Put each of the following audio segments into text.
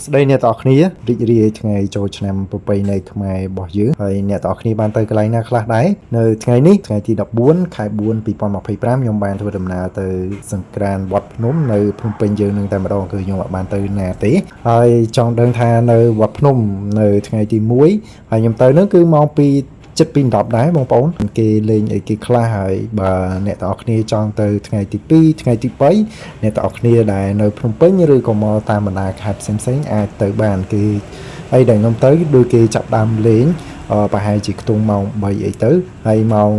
ស្ដីអ្នកទាំងអស់គ្នារីករាយថ្ងៃចូលឆ្នាំប្រពៃណីខ្មែររបស់យើងហើយអ្នកទាំងអស់គ្នាបានទៅកន្លែងណាខ្លះដែរនៅថ្ងៃនេះថ្ងៃទី14ខែ4 2025ខ្ញុំបានធ្វើដំណើរទៅសង្ក្រានវត្តភ្នំនៅភ្នំពេញយើងនឹងតែម្ដងគឺខ្ញុំអត់បានទៅណាទេហើយចង់ដឹងថានៅវត្តភ្នំនៅថ្ងៃទី1ហើយខ្ញុំទៅនោះគឺមកពីចិត្តពី10ដែរបងប្អូនគេលេងអីគេខ្លះហើយបើអ្នកទាំងអស់គ្នាចង់ទៅថ្ងៃទី2ថ្ងៃទី3អ្នកទាំងអស់គ្នាដែលនៅភ្នំពេញឬក៏មកតាមបណ្ដាខេត្តផ្សេងៗអាចទៅបានគឺហើយដែលខ្ញុំទៅដូចគេចាប់ដើមលេងប្រហែលជាខ្ទង់ម៉ោង3អីទៅហើយម៉ោង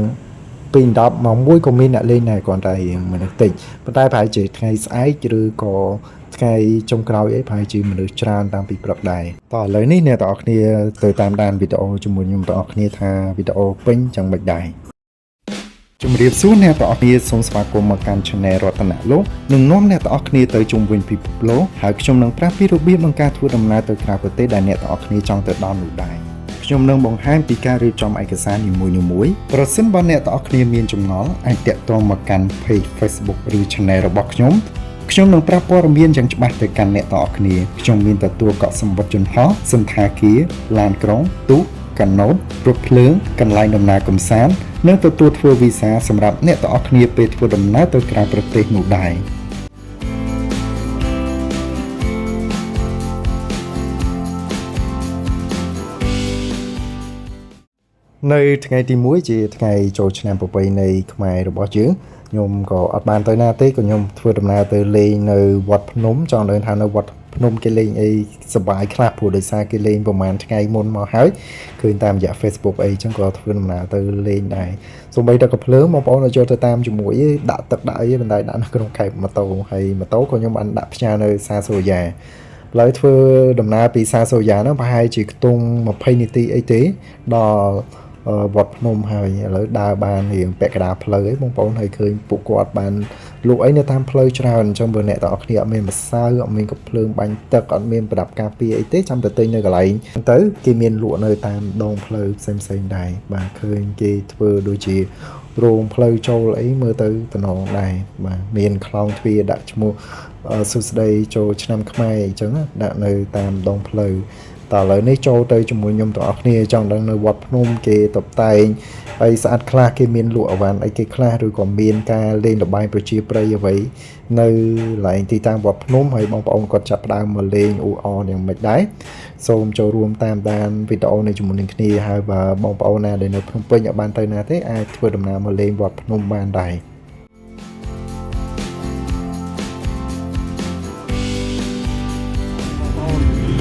ពី10ម៉ោង1ក៏មានអ្នកលេងដែរគ្រាន់តែមនុស្សតិចប៉ុន្តែប្រហែលជាថ្ងៃស្អែកឬក៏ថ្ងៃចុងក្រោយអីប្រហែលជាមនុស្សច្រើនតាំងពីព្រឹកដែរតោះឥឡូវនេះអ្នកទាំងអស់គ្នាទៅតាមដានវីដេអូជាមួយខ្ញុំទាំងអស់គ្នាថាវីដេអូពេញយ៉ាងម៉េចដែរជំរាបសួរអ្នកទាំងអស់គ្នាសូមស្វាគមន៍មកកាន់ Channel រតនលោកនឹងនាំអ្នកទាំងអស់គ្នាទៅជុំវិញពិភពលោកហើយខ្ញុំនឹងប្រាប់ពីរបៀបក្នុងការធ្វើដំណើរទៅក្រៅប្រទេសដែលអ្នកទាំងអស់គ្នាចង់ទៅដល់នោះដែរខ្ញុំនឹងបង្ហាញពីការរៀបចំឯកសារនីមួយៗប្រសិនបើអ្នកទាំងអស់គ្នាមានចម្ងល់អាចតាក់ទងមកកាន់ Page Facebook ឬ Channel របស់ខ្ញុំនឹងប្រាប់ព័ត៌មានយ៉ាងច្បាស់ទៅកាន់អ្នកទាំងអស់គ្នាខ្ញុំមានទទួលកក់សម្បត្តិយន្តហោះសន្តាគារឡានក្រុងទូកកាណូតរថភ្លើងកន្លែងដំណើរកម្សាន្តនិងទទួលធ្វើវីសាសម្រាប់អ្នកទាំងអស់គ្នាពេលធ្វើដំណើរទៅក្រៅប្រទេសនោះដែរនៅថ្ងៃទី1ជាថ្ងៃចូលឆ្នាំប្រពៃណីខ្មែររបស់យើងខ្ញុំក៏អត់បានទៅណាទេក៏ខ្ញុំធ្វើដំណើរទៅលេងនៅវត្តភ្នំចង់ដឹងថានៅវត្តភ្នំគេលេងអីសប្បាយខ្លះព្រោះដោយសារគេលេងប្រហែលថ្ងៃមុនមកហើយឃើញតាមរយៈ Facebook អីចឹងក៏ធ្វើដំណើរទៅលេងដែរសូម្បីតែកាភ្លើងបងប្អូនឲ្យចូលទៅតាមជាមួយដាក់ទឹកដាក់អីបណ្ដៃដាក់នៅក្នុងខែបម៉ូតូហើយម៉ូតូក៏ខ្ញុំបានដាក់ផ្ញើនៅសាសូយ៉ាឡើយធ្វើដំណើរពីសាសូយ៉ានោះប្រហែលជាខ្ទង់20នាទីអីទេដល់វត្តភ្នំហើយឥឡូវដើរបានរៀងពាក់កណ្ដាលផ្លូវអីបងប្អូនហើយឃើញពួកគាត់បានលក់អីនៅតាមផ្លូវច្រើនអញ្ចឹងបើអ្នកទាំងអស់គ្នាអត់មានម្សៅអត់មានកាភ្លើងបាញ់ទឹកអត់មានប្រដាប់ការពារអីទេចាំតែទិញនៅកន្លែងទៅគេមានលក់នៅតាមដងផ្លូវផ្សេងៗដែរបាទឃើញគេធ្វើដូចជារោងផ្លូវចូលអីមើលទៅតំណងដែរបាទមានខ្លោងទ្វារដាក់ឈ្មោះសុស្ដីចូលឆ្នាំខ្មែរអញ្ចឹងដាក់នៅតាមដងផ្លូវតើឥឡូវនេះចូលទៅជាមួយខ្ញុំទាំងអស់គ្នាចង់ដឹងនៅវត្តភ្នំគេតុបតែងអីស្អាតខ្លះគេមានលក់អីវ៉ាន់អីគេខ្លះឬក៏មានការលេងល្បែងប្រជាប្រិយអ្វីនៅកន្លែងទីតាំងវត្តភ្នំហើយបងប្អូនគាត់ចាប់ផ្ដើមមកលេងអ៊ូអរយ៉ាងម៉េចដែរសូមចូលរួមតាមដានវីដេអូនេះជាមួយនឹងគ្នាហើយបើបងប្អូនណាដែលនៅភ្នំពេញអត់បានទៅណាទេអាចធ្វើដំណើរមកលេងវត្តភ្នំបានដែរ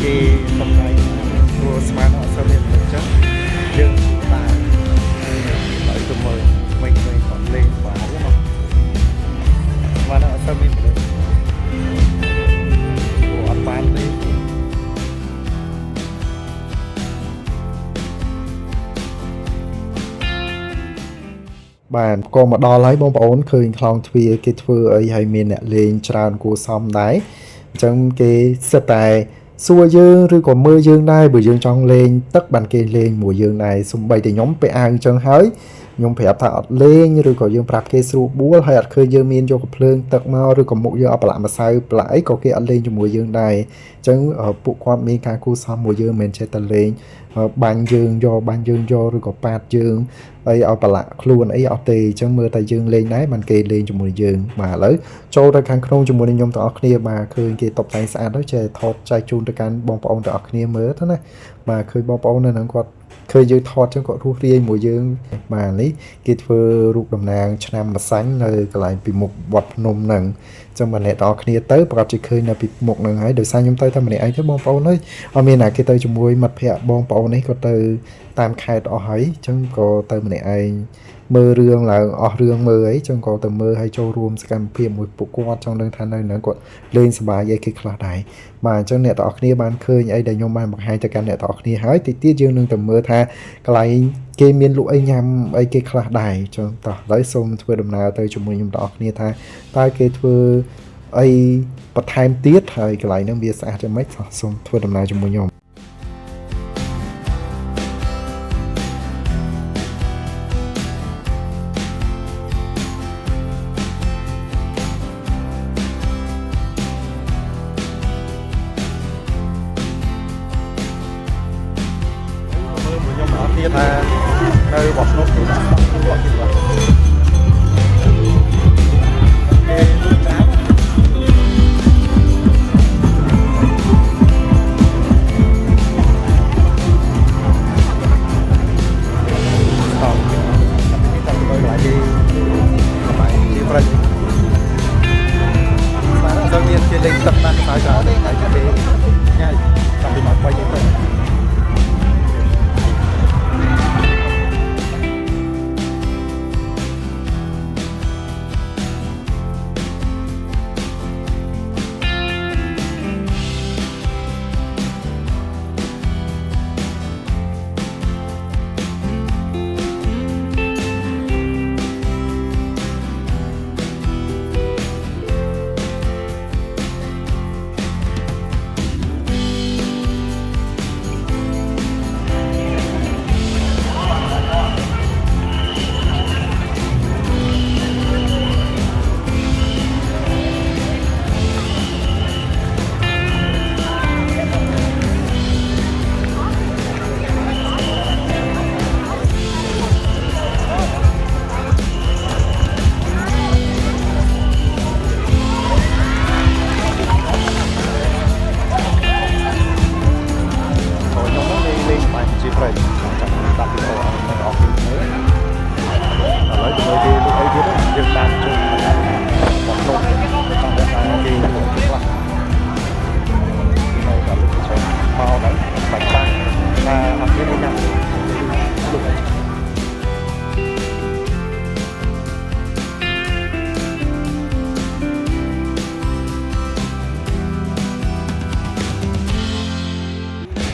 គេតំណែងព្រោះស្មានអត់សូវមានអញ្ចឹងយើងតាមហើយទៅមើលមិនគាត់លេងបាទហ្នឹងស្មានអត់សូវមានព្រោះអត់បានលេងបាទក៏មកដល់ហើយបងប្អូនឃើញខ្លោងទ្វារគេធ្វើអីហើយមានអ្នកលេងច្រើនគួរសមដែរអញ្ចឹងគេសិតតែសួរយើងឬក៏មើលយើងដែរបើយើងចង់លេងទឹកបានគេលេងមួយយើងដែរសំបីតែខ្ញុំពេលអាវអញ្ចឹងហើយខ្ញុំប្រាប់ថាអត់លេងឬក៏យើងប្រាប់គេស្រួលបួលហើយអត់ឃើញយើងមានយកកាភ្លើងទឹកមកឬក៏មុខយើងអត់ប្រឡាក់ម្សៅប្រឡាក់អីក៏គេអត់លេងជាមួយយើងដែរអញ្ចឹងពួកគាត់មានការគូសមមួយយើងមិនចេះតែលេងបាញ់យើងយកឬក៏ប៉ាតយើងអីឲ្យប្រឡាក់ខ្លួនអីអត់ទេអញ្ចឹងមើលតែយើងលេងដែរបានគេលេងជាមួយយើងបាទឥឡូវចូលទៅខាងក្នុងជាមួយនឹងខ្ញុំទាំងអស់គ្នាបាទឃើញគេតុបតែងស្អាតហើយចេះថតចែកជូនទៅកាន់បងប្អូនទាំងអស់គ្នាមើលទៅណាបាទឃើញបងប្អូននៅហ្នឹងគាត់ឃើញយើងថតចឹងគាត់រស់រាយមួយយើងបាទនេះគេធ្វើរូបតំណាងឆ្នាំម្សាញ់នៅកន្លែងពីមុខវត្តភ្នំហ្នឹងចឹងបើអ្នកទាំងអស់គ្នាទៅប្រកាសជាឃើញនៅពីមុខហ្នឹងហើយដោយសារខ្ញុំទៅតែម្នាក់ឯងទេបងប្អូនអើយអត់មានណាគេទៅជាមួយមិត្តភ័ក្តិបងប្អូននេះក៏ទៅតាមខេត្តអស់ហើយចឹងក៏ទៅម្នាក់ឯងមើលរឿងឡើងអស់រឿងមើលអីចឹងក៏ទៅមើលឲ្យចូលរួមសកម្មភាពមួយពួកគាត់ចង់ដឹងថានៅហ្នឹងគាត់លេងសប្បាយអីគេខ្លះដែរបាទអញ្ចឹងអ្នកទាំងអស់គ្នាបានឃើញអីដែលខ្ញុំបានបង្ហាញទៅកាន់អ្នកទាំងអស់គ្នាហើយតិចទៀតយើងនឹងទៅមើលថាកន្លែងគេមានលក់អីញ៉ាំអីគេខ្លះដែរចឹងតោះឥឡូវសូមធ្វើដំណើរទៅជាមួយខ្ញុំទាំងអស់គ្នាថាតើគេធ្វើអីបន្ថែមទៀតហើយកន្លែងហ្នឹងវាស្អាតយ៉ាងម៉េចសូមធ្វើដំណើរជាមួយខ្ញុំ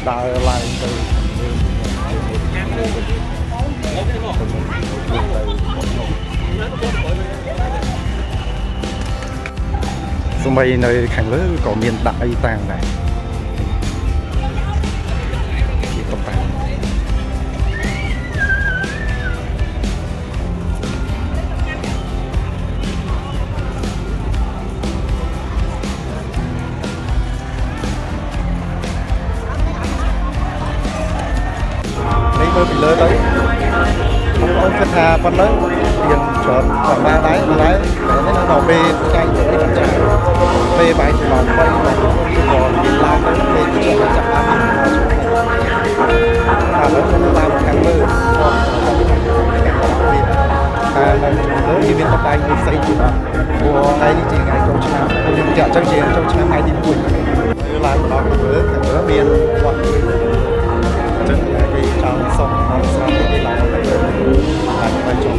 ដើរឡើងទៅសំបីនៅខាងលើក៏មានដាក់អីតាំងដែរកំប៉ាំងមើលពីលើទៅបងប្អូនគិតថាប៉ុណ្ណឹងមានច្រើនប្រមាណដែរតែនេះនៅដល់ពេលថ្ងៃទៅនេះមិនច្រើនពេលបាយទៅដល់3ទៅក៏មានឡើងទៅពេលជាចាប់បានថាលើនៅតាមខាងលើហើយលើមានបបាយមួយផ្សេងទៀតព្រោះថ្ងៃនេះជាថ្ងៃចូលឆ្នាំខ្ញុំចាក់ចឹងជាចូលឆ្នាំថ្ងៃទី1គឺឡើងដល់ខាងលើមានវត្តមួយចឹងគេចង់សុំអរស្រាប់គេឡើងទៅឡើងចុះ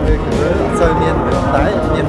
ពេលគឺអត់សូវមានតែមាន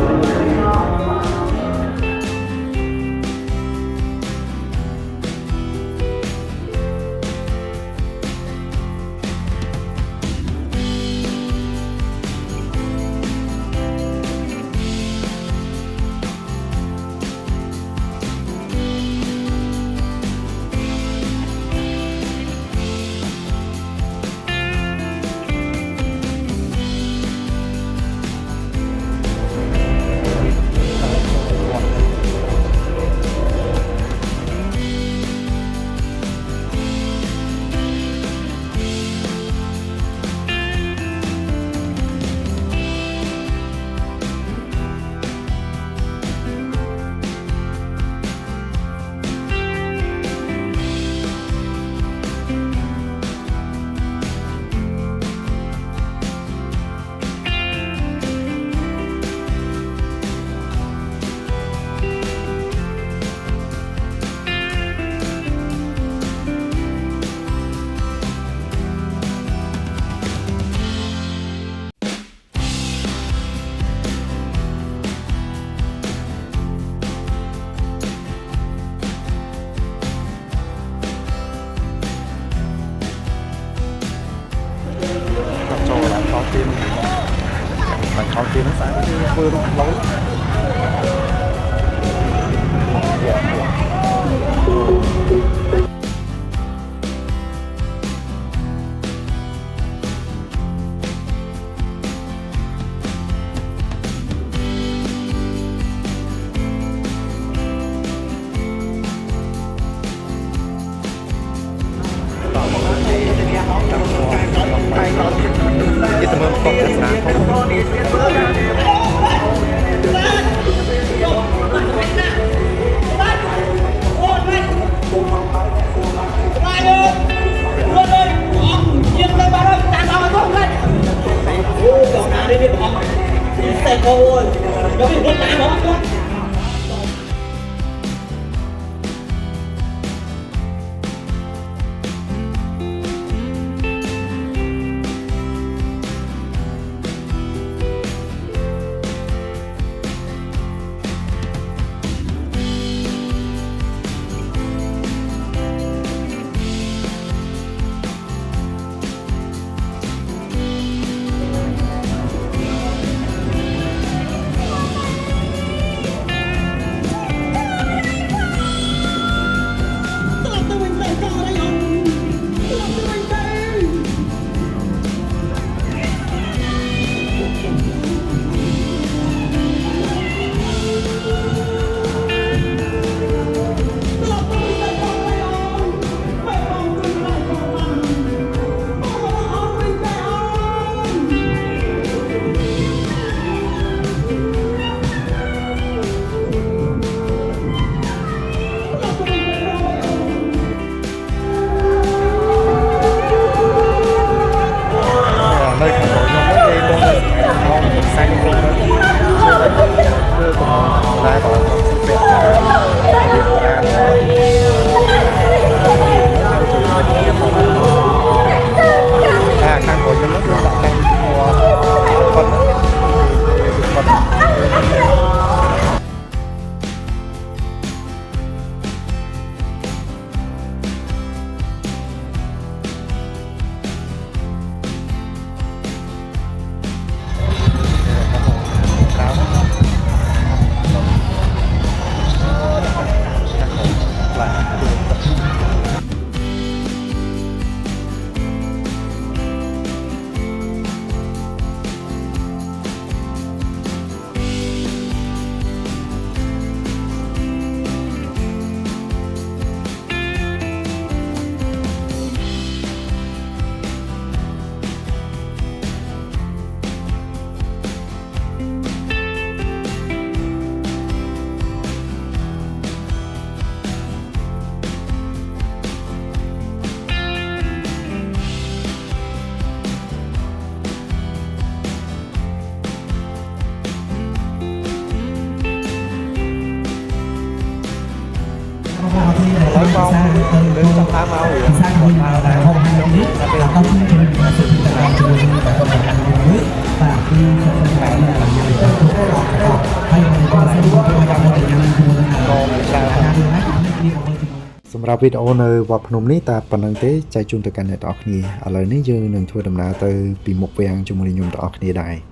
tiên bạn khảo tiên nó sáng vừa lối Kita membuka dasar. Nói con đứng trong phá máu vậy sang hồi là hôm 2 năm là tao không cho mình là sự tình cảm của mình và còn là hàng nước và khi không phải là người ta cũng có lọt hay là còn sẽ đi qua trong một thời gian của mình làសម្រាប់វីដេអូនៅវត្តភ្នំនេះតែប៉ុណ្្នឹងទេចែកជូនទៅកាន់អ្នកទាំងអស់គ្នាឥឡូវនេះយើងនឹងធ្វើដំណើរទៅពីមុខវាំងជាមួយខ្ញុំទាំងអស់គ្នាដែរ